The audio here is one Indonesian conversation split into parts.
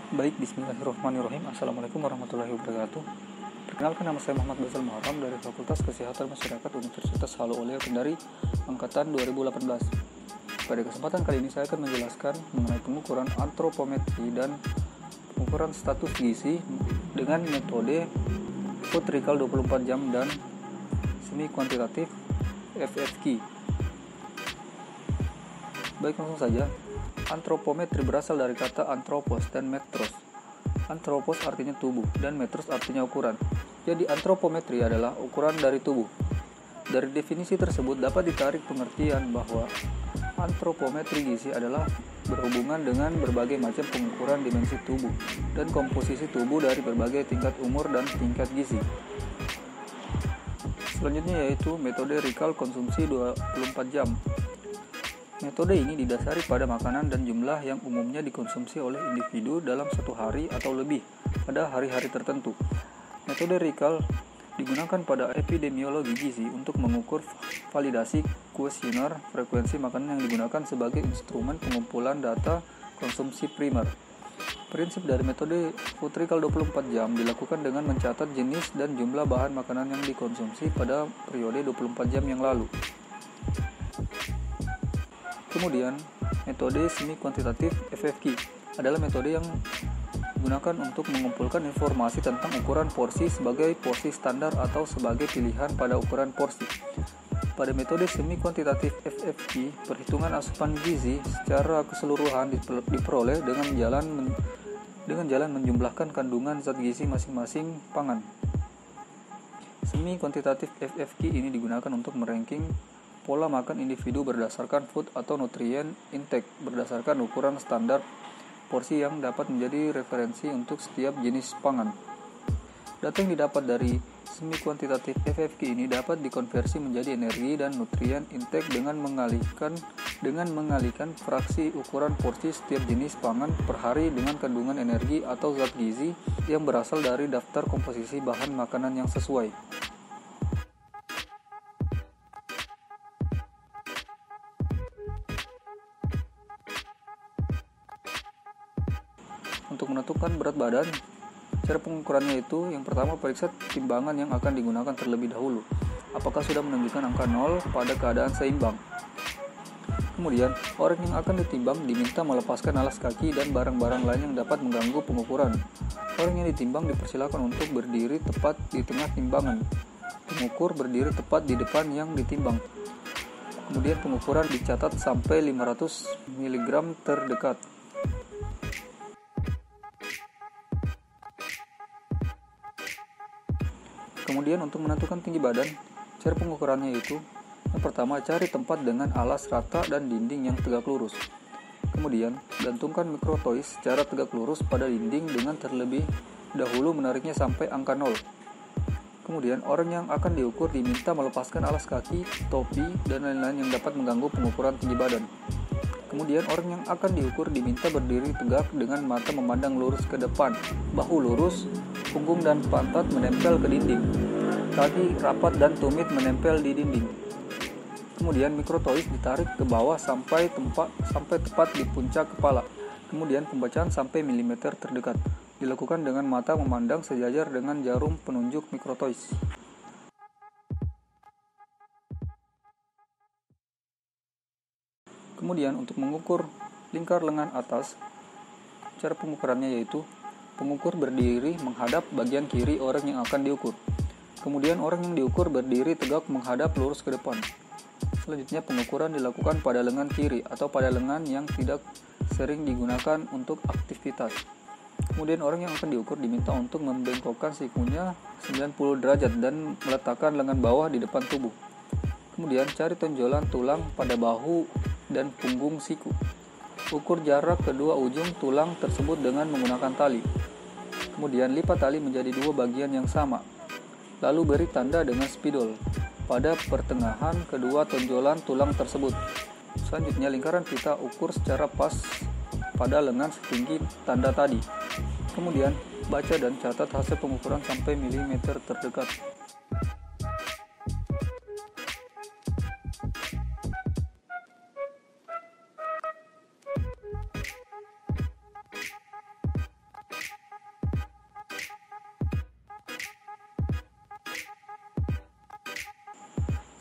Baik, bismillahirrahmanirrahim. Assalamualaikum warahmatullahi wabarakatuh. Perkenalkan, nama saya Muhammad Basal Muharram dari Fakultas Kesehatan Masyarakat Universitas Halu Oleo Kendari, Angkatan 2018. Pada kesempatan kali ini saya akan menjelaskan mengenai pengukuran antropometri dan pengukuran status gizi dengan metode food recall 24 jam dan semi kuantitatif FFQ. Baik, langsung saja. Antropometri berasal dari kata anthropos dan metros. Anthropos artinya tubuh dan metros artinya ukuran. Jadi antropometri adalah ukuran dari tubuh. Dari definisi tersebut dapat ditarik pengertian bahwa antropometri gizi adalah berhubungan dengan berbagai macam pengukuran dimensi tubuh dan komposisi tubuh dari berbagai tingkat umur dan tingkat gizi. Selanjutnya yaitu metode recall konsumsi 24 jam. Metode ini didasari pada makanan dan jumlah yang umumnya dikonsumsi oleh individu dalam satu hari atau lebih pada hari-hari tertentu. Metode recall digunakan pada epidemiologi gizi untuk mengukur validasi kuesioner frekuensi makanan yang digunakan sebagai instrumen pengumpulan data konsumsi primer. Prinsip dari metode food recall 24 jam dilakukan dengan mencatat jenis dan jumlah bahan makanan yang dikonsumsi pada periode 24 jam yang lalu. Kemudian, metode semi kuantitatif FFQ adalah metode yang digunakan untuk mengumpulkan informasi tentang ukuran porsi sebagai porsi standar atau sebagai pilihan pada ukuran porsi. Pada metode semi kuantitatif FFQ, perhitungan asupan gizi secara keseluruhan diperoleh dengan jalan menjumlahkan kandungan zat gizi masing-masing pangan. Semi kuantitatif FFQ ini digunakan untuk meranking pola makan individu berdasarkan food atau nutrient intake berdasarkan ukuran standar porsi yang dapat menjadi referensi untuk setiap jenis pangan. Data yang didapat dari semi kuantitatif FFQ ini dapat dikonversi menjadi energi dan nutrient intake dengan mengalihkan fraksi ukuran porsi setiap jenis pangan per hari dengan kandungan energi atau zat gizi yang berasal dari daftar komposisi bahan makanan yang sesuai. Untuk menentukan berat badan, cara pengukurannya itu yang pertama periksa timbangan yang akan digunakan terlebih dahulu. Apakah sudah menunjukkan angka 0 pada keadaan seimbang? Kemudian, orang yang akan ditimbang diminta melepaskan alas kaki dan barang-barang lain yang dapat mengganggu pengukuran. Orang yang ditimbang dipersilakan untuk berdiri tepat di tengah timbangan. Pengukur berdiri tepat di depan yang ditimbang. Kemudian pengukuran dicatat sampai 500 mg terdekat. Kemudian untuk menentukan tinggi badan, cara pengukurannya itu yang pertama cari tempat dengan alas rata dan dinding yang tegak lurus. Kemudian gantungkan mikrotois secara tegak lurus pada dinding dengan terlebih dahulu menariknya sampai angka 0. Kemudian orang yang akan diukur diminta melepaskan alas kaki, topi, dan lain-lain yang dapat mengganggu pengukuran tinggi badan. Kemudian orang yang akan diukur diminta berdiri tegak dengan mata memandang lurus ke depan, bahu lurus, punggung dan pantat menempel ke dinding, kaki rapat dan tumit menempel di dinding. Kemudian mikrotois ditarik ke bawah sampai tepat di puncak kepala. Kemudian pembacaan sampai milimeter terdekat dilakukan dengan mata memandang sejajar dengan jarum penunjuk mikrotois. Kemudian untuk mengukur lingkar lengan atas, cara pengukurannya yaitu pengukur berdiri menghadap bagian kiri orang yang akan diukur. Kemudian orang yang diukur berdiri tegak menghadap lurus ke depan. Selanjutnya pengukuran dilakukan pada lengan kiri atau pada lengan yang tidak sering digunakan untuk aktivitas. Kemudian orang yang akan diukur diminta untuk membengkokkan sikunya 90 derajat dan meletakkan lengan bawah di depan tubuh. Kemudian cari tonjolan tulang pada bahu dan punggung siku. Ukur jarak kedua ujung tulang tersebut dengan menggunakan tali. Kemudian lipat tali menjadi dua bagian yang sama. Lalu beri tanda dengan spidol pada pertengahan kedua tonjolan tulang tersebut. Selanjutnya lingkaran pita ukur secara pas pada lengan setinggi tanda tadi. Kemudian baca dan catat hasil pengukuran sampai milimeter terdekat.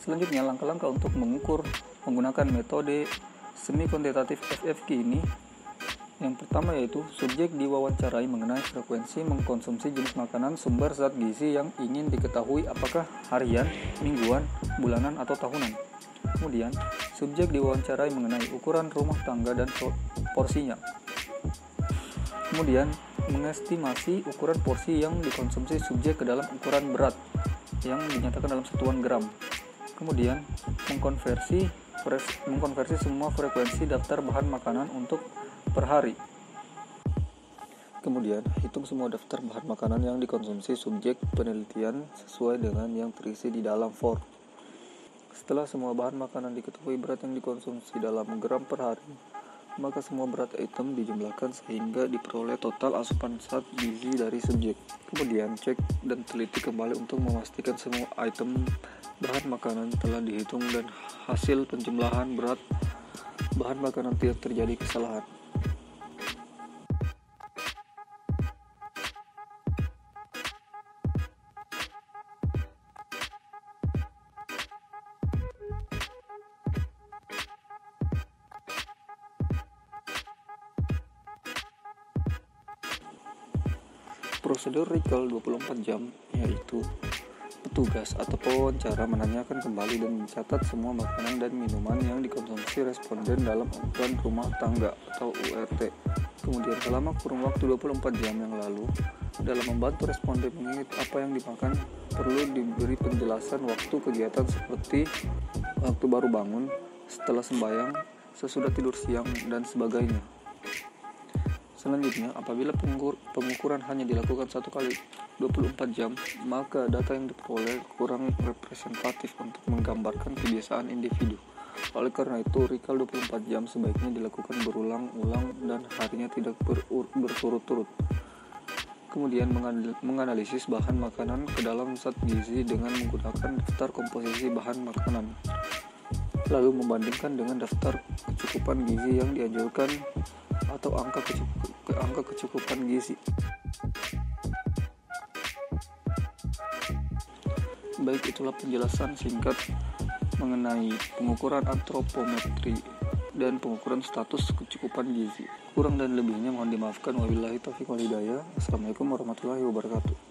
Selanjutnya, langkah-langkah untuk mengukur menggunakan metode semi-kuantitatif FFQ ini. Yang pertama yaitu subjek diwawancarai mengenai frekuensi mengkonsumsi jenis makanan sumber zat gizi yang ingin diketahui apakah harian, mingguan, bulanan, atau tahunan. Kemudian, subjek diwawancarai mengenai ukuran rumah tangga dan porsinya. Kemudian, mengestimasi ukuran porsi yang dikonsumsi subjek ke dalam ukuran berat yang dinyatakan dalam satuan gram. Kemudian, mengkonversi semua frekuensi daftar bahan makanan untuk per hari. Kemudian, hitung semua daftar bahan makanan yang dikonsumsi subjek penelitian sesuai dengan yang terisi di dalam form. Setelah semua bahan makanan diketahui berat yang dikonsumsi dalam gram per hari, maka semua berat item dijumlahkan sehingga diperoleh total asupan zat gizi dari subjek. Kemudian, cek dan teliti kembali untuk memastikan semua item bahan makanan telah dihitung dan hasil penjumlahan berat bahan makanan tidak terjadi kesalahan. Prosedur recall 24 jam yaitu petugas atau pewawancara menanyakan kembali dan mencatat semua makanan dan minuman yang dikonsumsi responden dalam ukuran rumah tangga atau URT. Kemudian selama kurun waktu 24 jam yang lalu, dalam membantu responden mengingat apa yang dimakan, perlu diberi penjelasan waktu kegiatan seperti waktu baru bangun, setelah sembahyang, sesudah tidur siang, dan sebagainya. Selanjutnya, apabila pengukuran hanya dilakukan 1 kali 24 jam, maka data yang diperoleh kurang representatif untuk menggambarkan kebiasaan individu. Oleh karena itu, recall 24 jam sebaiknya dilakukan berulang-ulang dan harinya tidak berturut-turut. Kemudian, menganalisis bahan makanan ke dalam zat gizi dengan menggunakan daftar komposisi bahan makanan. Lalu membandingkan dengan daftar kecukupan gizi yang dianjurkan atau angka kecukupan gizi. Baik, itulah penjelasan singkat mengenai pengukuran antropometri dan pengukuran status kecukupan gizi. Kurang dan lebihnya mohon dimaafkan. Wabillahi taufiq wal hidayah. Assalamualaikum warahmatullahi wabarakatuh.